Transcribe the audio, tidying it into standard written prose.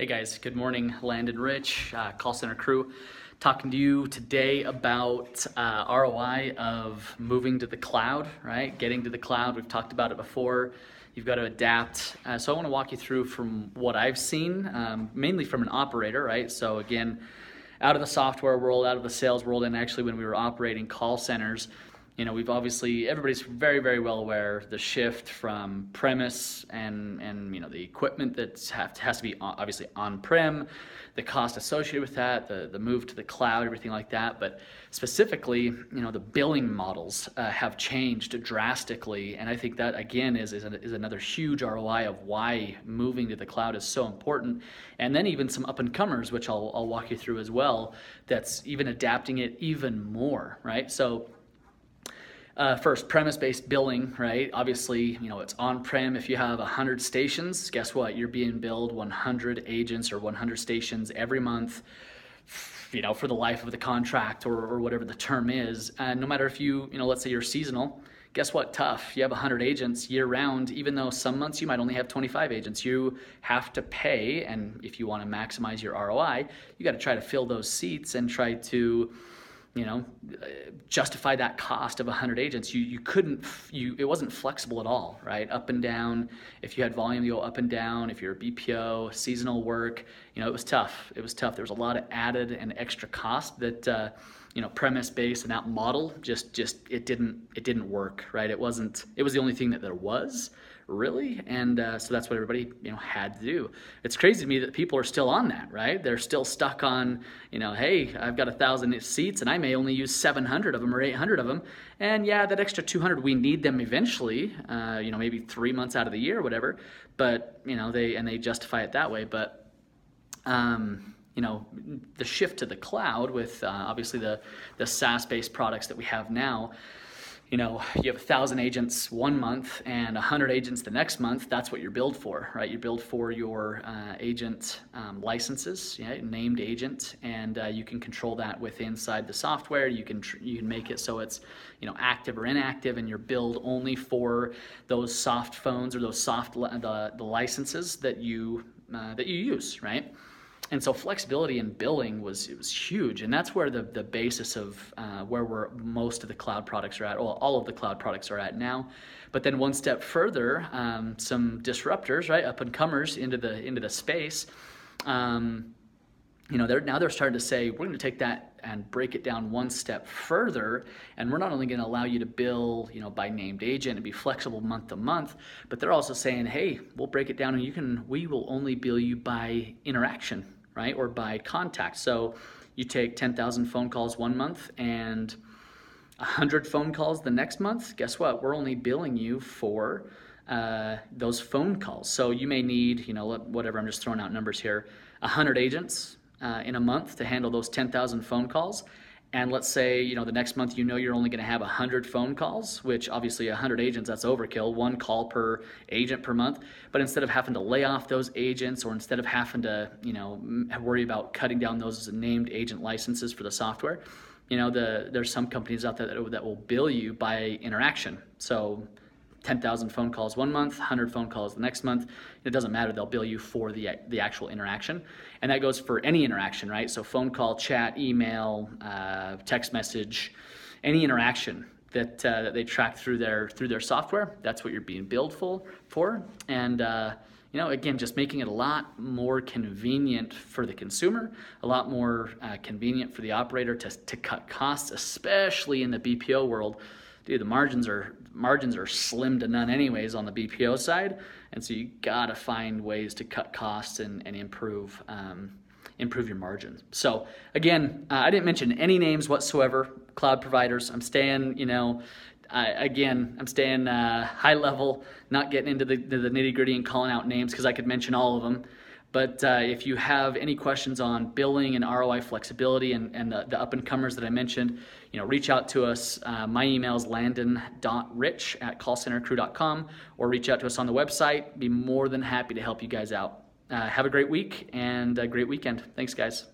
Hey guys, good morning. Landon Rich, call center crew, talking to you today about ROI of moving to the cloud, right? Getting to the cloud. We've talked about it before. You've got to adapt. So I want to walk you through from what I've seen, mainly from an operator, right? So again, out of the software world, out of the sales world, and actually when we were operating call centers, we've obviously, everybody's very, very well aware the shift from premise and the equipment that has to be obviously on-prem, the cost associated with that, the move to the cloud, everything like that. But specifically, the billing models have changed drastically, and I think that again is another huge ROI of why moving to the cloud is so important. And then even some up-and-comers, which I'll walk you through as well, that's even adapting it even more, right? So first, premise-based billing, right? Obviously, it's on-prem. If you have 100 stations, guess what? You're being billed 100 agents or 100 stations every month, for the life of the contract or whatever the term is. And no matter if let's say you're seasonal, guess what? Tough. You have 100 agents year-round, even though some months you might only have 25 agents. You have to pay, and if you want to maximize your ROI, you got to try to fill those seats and try to justify that cost of 100 agents. It wasn't flexible at all, right? Up and down. If you had volume, you go up and down. If you're a BPO, seasonal work, it was tough. It was tough. There was a lot of added and extra cost that, premise-based and that model it didn't work, right? It was the only thing that there was, really, and so that's what everybody had to do. It's crazy to me that people are still on that, right? They're still stuck on hey, I've got 1,000 seats and I may only use 700 of them or 800 of them, and yeah, that extra 200 we need them eventually, maybe 3 months out of the year or whatever, but they justify it that way. But the shift to the cloud with obviously the SaaS-based products that we have now, you have 1,000 agents one month and 100 agents the next month. That's what you're billed for, right? You're billed for your agent licenses, named agent, and you can control that inside the software. You can make it so it's active or inactive, and you're billed only for those soft phones or those the licenses that you use, right? And so flexibility in billing was huge, and that's where the basis of where most of the cloud products are at, or all of the cloud products are at now. But then one step further, some disruptors, right, up and comers into the space, they're starting to say, we're going to take that and break it down one step further, and we're not only going to allow you to bill by named agent and be flexible month to month, but they're also saying, hey, we'll break it down and we will only bill you by interaction, right, or by contact. So you take 10,000 phone calls one month and 100 phone calls the next month. Guess what? We're only billing you for those phone calls. So you may need, whatever, I'm just throwing out numbers here, 100 agents in a month to handle those 10,000 phone calls. And let's say, the next month, you're only going to have 100 phone calls, which obviously 100 agents, that's overkill, one call per agent per month. But instead of having to lay off those agents, or instead of having to, worry about cutting down those named agent licenses for the software, there's some companies out there that will bill you by interaction. So 10,000 phone calls one month, 100 phone calls the next month. It doesn't matter. They'll bill you for the actual interaction. And that goes for any interaction, right? So phone call, chat, email, text message, any interaction that they track through their software. That's what you're being billed for. And again, just making it a lot more convenient for the consumer, a lot more convenient for the operator to cut costs, especially in the BPO world. Dude, the margins are slim to none anyways on the BPO side, and so you gotta find ways to cut costs and improve your margins. So again, I didn't mention any names whatsoever, cloud providers. I'm staying, I'm staying high level, not getting into the nitty gritty and calling out names because I could mention all of them. But if you have any questions on billing and ROI flexibility and the up-and-comers that I mentioned, reach out to us. My email is landon.rich@callcentercrew.com, or reach out to us on the website. Be more than happy to help you guys out. Have a great week and a great weekend. Thanks, guys.